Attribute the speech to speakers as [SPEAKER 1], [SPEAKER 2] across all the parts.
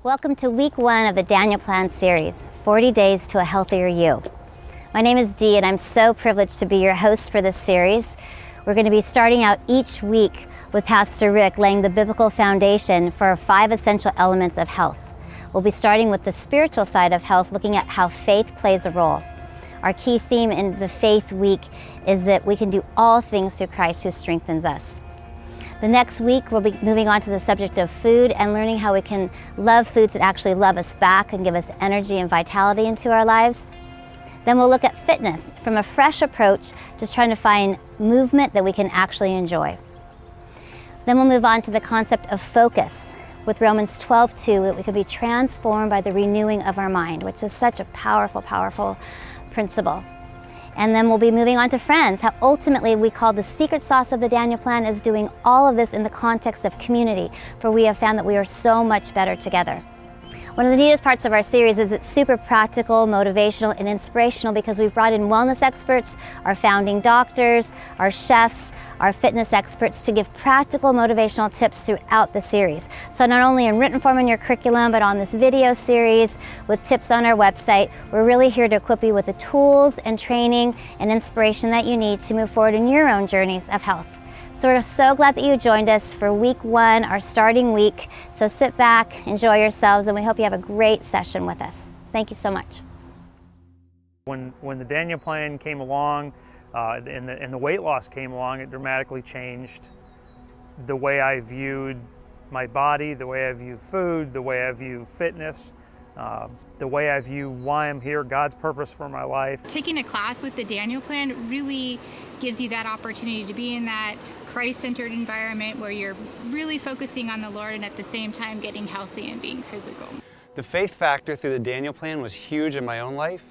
[SPEAKER 1] Welcome to week 1 of the Daniel Plan series, 40 Days to a Healthier You. My name is Dee and I'm so privileged to be your host for this series. We're going to be starting out each week with Pastor Rick laying the biblical foundation for 5 essential elements of health. We'll be starting with the spiritual side of health, looking at how faith plays a role. Our key theme in the Faith Week is that we can do all things through Christ who strengthens us. The next week, we'll be moving on to the subject of food and learning how we can love foods that actually love us back and give us energy and vitality into our lives. Then we'll look at fitness from a fresh approach, just trying to find movement that we can actually enjoy. Then we'll move on to the concept of focus with Romans 12:2, that we can be transformed by the renewing of our mind, which is such a powerful, powerful principle. And then we'll be moving on to friends, how ultimately we call the secret sauce of the Daniel Plan is doing all of this in the context of community, for we have found that we are so much better together. One of the neatest parts of our series is it's super practical, motivational, and inspirational because we've brought in wellness experts, our founding doctors, our chefs, our fitness experts to give practical motivational tips throughout the series. So not only in written form in your curriculum, but on this video series with tips on our website, we're really here to equip you with the tools and training and inspiration that you need to move forward in your own journeys of health. So we're so glad that you joined us for week 1, our starting week. So sit back, enjoy yourselves, and we hope you have a great session with us. Thank you so much.
[SPEAKER 2] When the Daniel Plan came along and the weight loss came along, it dramatically changed the way I viewed my body, the way I view food, the way I view fitness, the way I view why I'm here, God's purpose for my life.
[SPEAKER 3] Taking a class with the Daniel Plan really gives you that opportunity to be in that Christ-centered environment where you're really focusing on the Lord and at the same time getting healthy and being physical.
[SPEAKER 4] The faith factor through the Daniel Plan was huge in my own life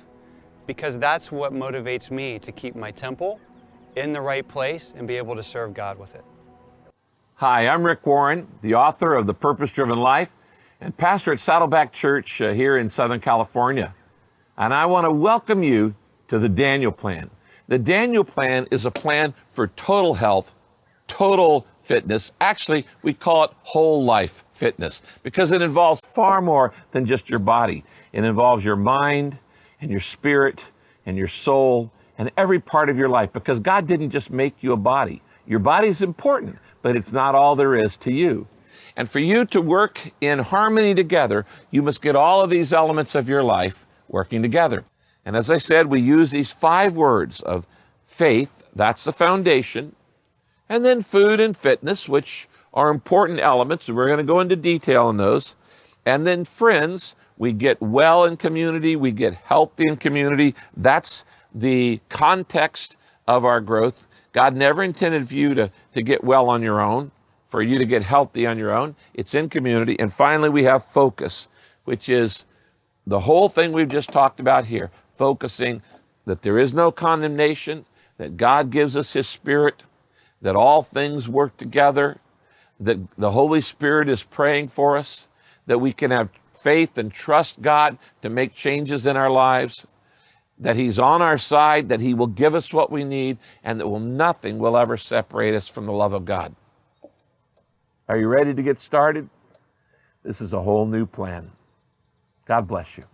[SPEAKER 4] because that's what motivates me to keep my temple in the right place and be able to serve God with it.
[SPEAKER 5] Hi, I'm Rick Warren, the author of The Purpose-Driven Life and pastor at Saddleback Church here in Southern California. And I want to welcome you to the Daniel Plan. The Daniel Plan is a plan for total health, total fitness. Actually, we call it whole life fitness because it involves far more than just your body. It involves your mind and your spirit and your soul and every part of your life because God didn't just make you a body. Your body is important, but it's not all there is to you. And for you to work in harmony together, you must get all of these elements of your life working together. And as I said, we use these 5 words of faith, that's the foundation, and then food and fitness, which are important elements, and we're going to go into detail on those. And then friends, we get well in community, we get healthy in community. That's the context of our growth. God never intended for you to get well on your own, for you to get healthy on your own. It's in community. And finally, we have focus, which is the whole thing we've just talked about here, focusing that there is no condemnation, that God gives us His Spirit, that all things work together, that the Holy Spirit is praying for us, that we can have faith and trust God to make changes in our lives, that He's on our side, that He will give us what we need, and that nothing will ever separate us from the love of God. Are you ready to get started? This is a whole new plan. God bless you.